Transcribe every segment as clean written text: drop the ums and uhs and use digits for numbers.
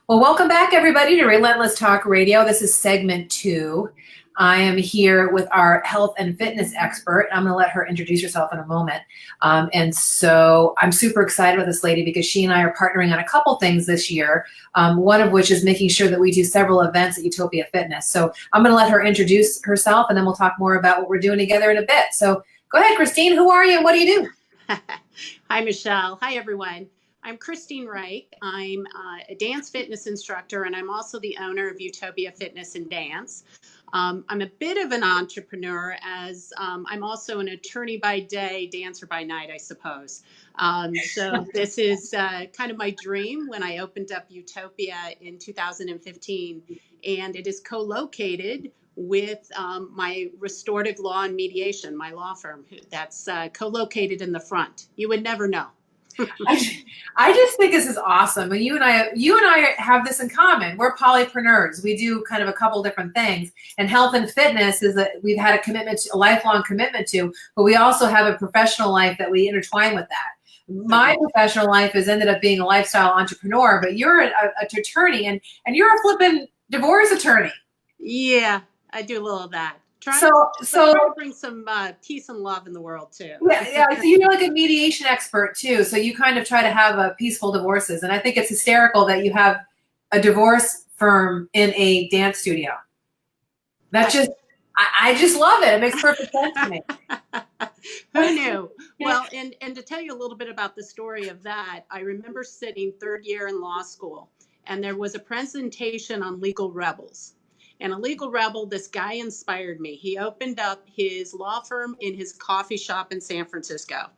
Well, welcome back, everybody, to Relentless Talk Radio. This is segment 2. I am here with our health and fitness expert. I'm going to let her introduce herself in a moment. And so I'm super excited with this lady because she and I are partnering on a couple things this year, one of which is making sure that we do several events at Eutopia Fitness. So I'm going to let her introduce herself, and then we'll talk more about what we're doing together in a bit. So go ahead, Kristine. Who are you and what do you do? Hi, Michelle. Hi, everyone. I'm Kristine Reich. I'm a dance fitness instructor, and I'm also the owner of Eutopia Fitness and Dance. I'm a bit of an entrepreneur, as I'm also an attorney by day, dancer by night, I suppose. So this is kind of my dream when I opened up Eutopia in 2015, and it is co-located with my restorative law and mediation, my law firm, that's co-located in the front. You would never know. I just think this is awesome. And you and I have this in common. We're polypreneurs. We do kind of a couple different things. And health and fitness is that we've had a lifelong commitment to, but we also have a professional life that we intertwine with that. My professional life has ended up being a lifestyle entrepreneur, but you're an attorney and you're a flippin' divorce attorney. Yeah, I do a little of that. Trying to bring some peace and love in the world too. Yeah. So you're like a mediation expert too. So you kind of try to have peaceful divorces, and I think it's hysterical that you have a divorce firm in a dance studio. I just love it. It makes perfect sense to me. Who knew? Well, and to tell you a little bit about the story of that, I remember sitting third year in law school, and there was a presentation on legal rebels. And a legal rebel, this guy inspired me. He opened up his law firm in his coffee shop in San Francisco.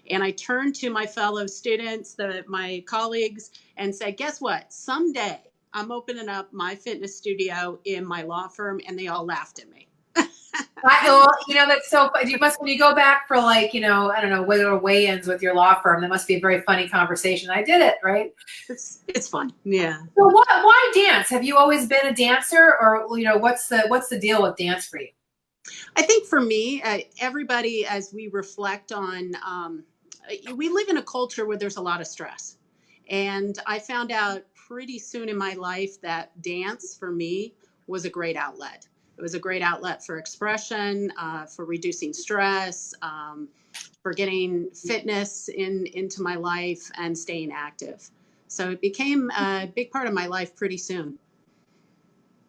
And I turned to my fellow students, my colleagues, and said, guess what? Someday I'm opening up my fitness studio in my law firm. And they all laughed at me. That's so funny. When you go back for I don't know, whether weigh-ins with your law firm, that must be a very funny conversation. I did it, right? It's fun. Yeah. So why dance? Have you always been a dancer, or what's the deal with dance for you? I think for me, everybody, as we reflect on, we live in a culture where there's a lot of stress. And I found out pretty soon in my life that dance for me was a great outlet. It was a great outlet for expression, for reducing stress, for getting fitness into my life and staying active. So it became a big part of my life pretty soon.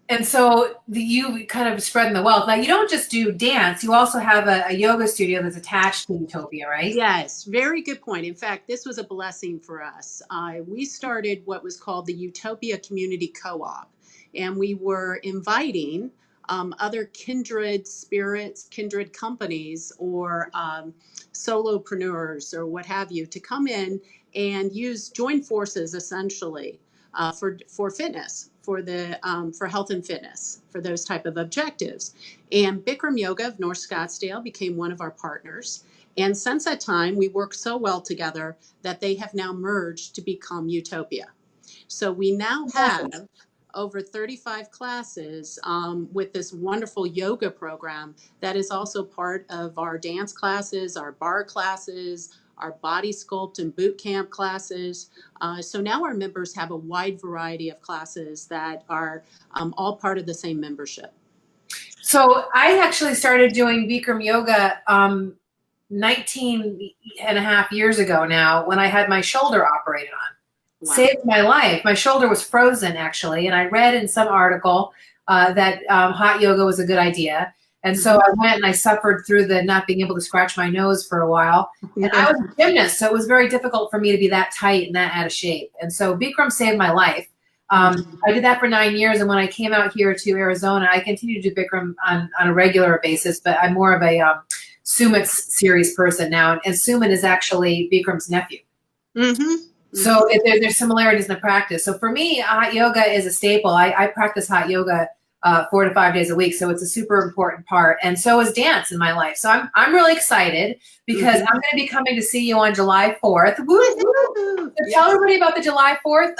And so you kind of spreading the wealth. Now, you don't just do dance. You also have a yoga studio that's attached to Eutopia, right? Yes, very good point. In fact, this was a blessing for us. We started what was called the Eutopia Community Co-op, and we were inviting other kindred spirits, kindred companies, or solopreneurs, or what have you, to come in and join forces essentially for fitness, for health and fitness, for those type of objectives. And Bikram Yoga of North Scottsdale became one of our partners. And since that time, we worked so well together that they have now merged to become Eutopia. So we now have over 35 classes with this wonderful yoga program that is also part of our dance classes, our bar classes, our body sculpt and boot camp classes. So now our members have a wide variety of classes that are all part of the same membership. So I actually started doing Bikram yoga 19 and a half years ago now, when I had my shoulder operated on. Wow. Saved my life. My shoulder was frozen, actually, and I read in some article that hot yoga was a good idea. And so I went and I suffered through the not being able to scratch my nose for a while. And I was a gymnast, so it was very difficult for me to be that tight and that out of shape. And so Bikram saved my life. I did that for 9 years, and when I came out here to Arizona, I continue to do Bikram on a regular basis, but I'm more of a Sumit series person now. And Sumit is actually Bikram's nephew. Mm-hmm. So there's similarities in the practice. So for me, hot yoga is a staple. I practice hot yoga 4 to 5 days a week. So it's a super important part. And so is dance in my life. So I'm really excited because I'm going to be coming to see you on July 4th. So tell everybody about the July 4th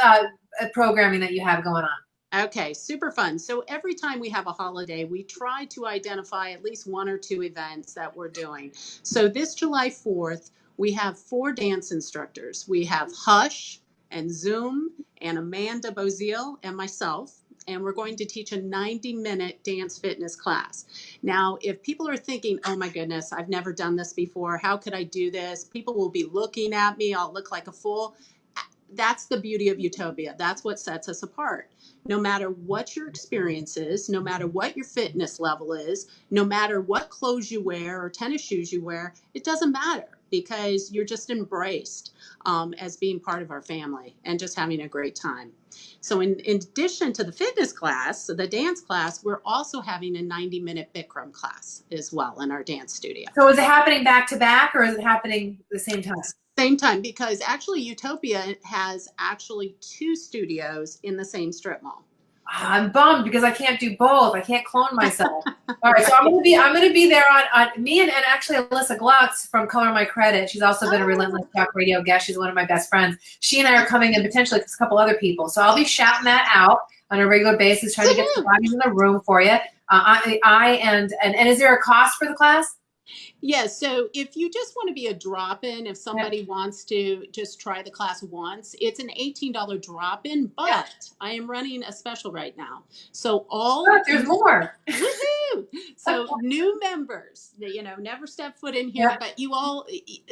programming that you have going on. Okay, super fun. So every time we have a holiday, we try to identify at least 1 or 2 events that we're doing. So this July 4th, we have 4 dance instructors. We have Hush, and Zoom, and Amanda Bozile and myself. And we're going to teach a 90-minute dance fitness class. Now, if people are thinking, oh my goodness, I've never done this before, how could I do this? People will be looking at me, I'll look like a fool. That's the beauty of Eutopia. That's what sets us apart. No matter what your experience is, no matter what your fitness level is, no matter what clothes you wear or tennis shoes you wear, it doesn't matter, because you're just embraced as being part of our family and just having a great time. So in addition to the fitness class, the dance class, we're also having a 90-minute Bikram class as well in our dance studio. So is it happening back to back, or is it happening at the same time? Same time, because actually Eutopia has actually 2 studios in the same strip mall. I'm bummed because I can't do both. I can't clone myself. All right, so I'm gonna be there on me and actually Alyssa Glutz from Color My Credit. She's also been a Relentless Talk Radio guest. She's one of my best friends. She and I are coming, and potentially a couple other people. So I'll be shouting that out on a regular basis, trying to get some bodies in the room for you. And is there a cost for the class? Yes. So if you just want to be a drop-in, if somebody wants to just try the class once, it's an $18 drop-in, but I am running a special right now. So there's more. Woohoo! So new members, never step foot in here, but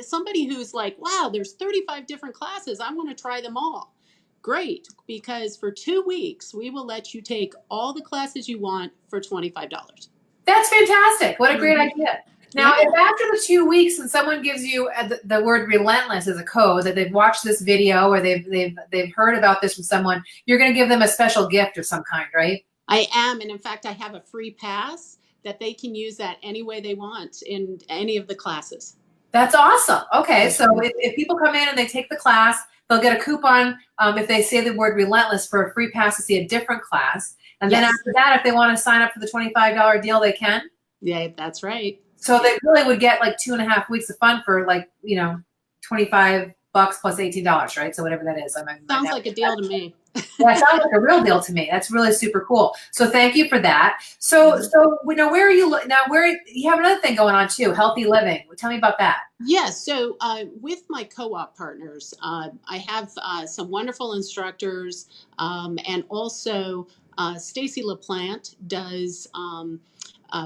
somebody who's like, wow, there's 35 different classes. I want to try them all. Great, because for 2 weeks, we will let you take all the classes you want for $25. That's fantastic. What a great idea. Now, if after the 2 weeks and someone gives you the word relentless as a code, that they've watched this video or they've heard about this from someone, you're going to give them a special gift of some kind, right? I am. And in fact, I have a free pass that they can use that any way they want in any of the classes. That's awesome. Okay. So if people come in and they take the class, they'll get a coupon if they say the word relentless for a free pass to see a different class. And then after that, if they want to sign up for the $25 deal, they can? Yeah, that's right. So they really would get like 2.5 weeks of fun for like, $25 plus $18, right? So whatever that is. Sounds like a deal to me. That sounds like a real deal to me. That's really super cool. So thank you for that. So where are you now? Where you have another thing going on too, healthy living. Tell me about that. Yes. So with my co-op partners, I have some wonderful instructors, and also Stacy LaPlante does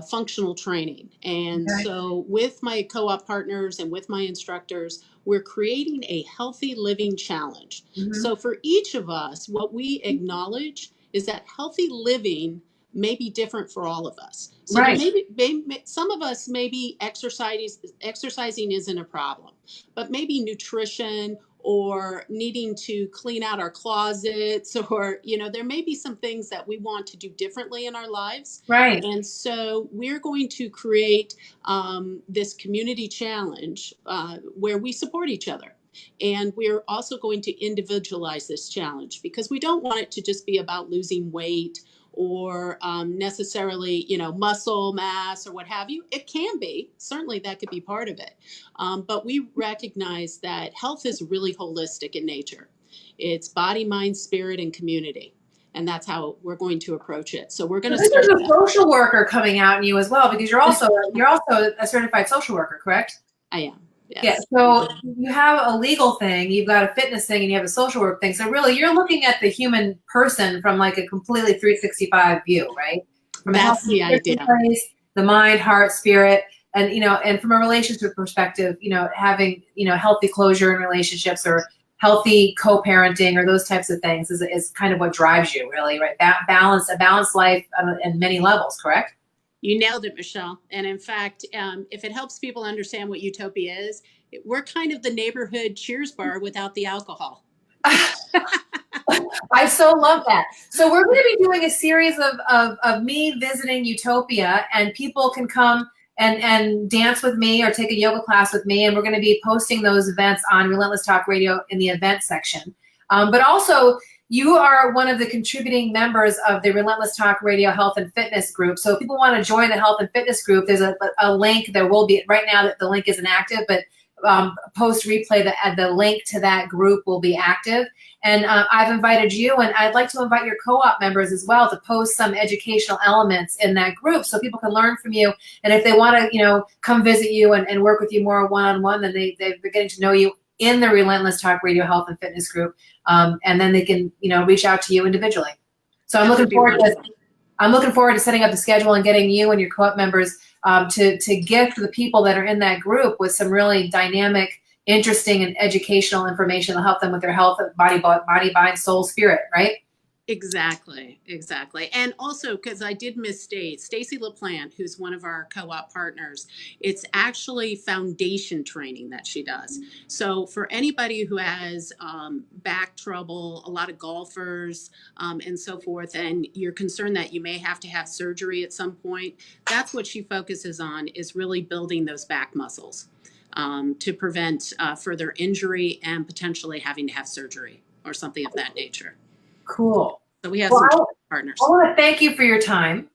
functional training. And so with my co-op partners and with my instructors, we're creating a healthy living challenge. So for each of us, what we acknowledge is that healthy living may be different for all of us. So maybe some of us, maybe exercising isn't a problem, but maybe nutrition or needing to clean out our closets, or, there may be some things that we want to do differently in our lives. Right. And so we're going to create this community challenge where we support each other. And we're also going to individualize this challenge, because we don't want it to just be about losing weight or necessarily, muscle mass or what have you. It can be. Certainly that could be part of it. But we recognize that health is really holistic in nature. It's body, mind, spirit, and community. And that's how we're going to approach it. So we're going to start. There's a social worker coming out in you as well, because you're also a certified social worker, correct? I am. Yes. Yeah, so you have a legal thing, you've got a fitness thing, and you have a social work thing. So really, you're looking at the human person from like a completely 365 view, right? From That's the idea. Place, the mind, heart, spirit, and and from a relationship perspective, having healthy closure in relationships or healthy co-parenting or those types of things is kind of what drives you, really, right? A balanced life on many levels, correct? You nailed it, Michelle. And in fact, if it helps people understand what Eutopia is, we're kind of the neighborhood Cheers bar without the alcohol. I so love that. So we're going to be doing a series of me visiting Eutopia, and people can come and dance with me or take a yoga class with me. And we're going to be posting those events on Relentless Talk Radio in the event section. But also, you are one of the contributing members of the Relentless Talk Radio Health and Fitness group. So if people want to join the Health and Fitness group, there's a link. There will be, right now that the link isn't active, but post replay, the link to that group will be active. And I've invited you, and I'd like to invite your co-op members as well to post some educational elements in that group so people can learn from you. And if they want to, come visit you and work with you more one-on-one, then they're getting to know you in the Relentless Talk Radio Health and Fitness group, and then they can, reach out to you individually. So I'm looking forward to setting up the schedule and getting you and your co-op members to gift the people that are in that group with some really dynamic, interesting, and educational information to help them with their health, body, mind, soul, spirit, right? Exactly. And also, because I did misstate, Stacy LaPlante, who's one of our co-op partners, it's actually foundation training that she does. So for anybody who has back trouble, a lot of golfers and so forth, and you're concerned that you may have to have surgery at some point, that's what she focuses on, is really building those back muscles to prevent further injury and potentially having to have surgery or something of that nature. Cool. So we have some partners. I want to thank you for your time.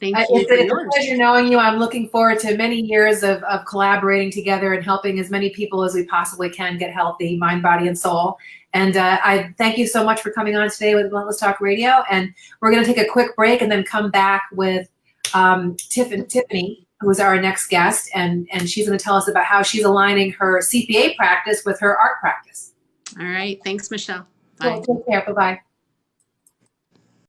Thank you. It's a pleasure knowing you. I'm looking forward to many years of collaborating together and helping as many people as we possibly can get healthy, mind, body, and soul. And I thank you so much for coming on today with Relentless Talk Radio. And we're going to take a quick break and then come back with Tiffany, who is our next guest. And she's going to tell us about how she's aligning her CPA practice with her art practice. All right. Thanks, Michelle. Bye. Cool. Take care. Bye-bye.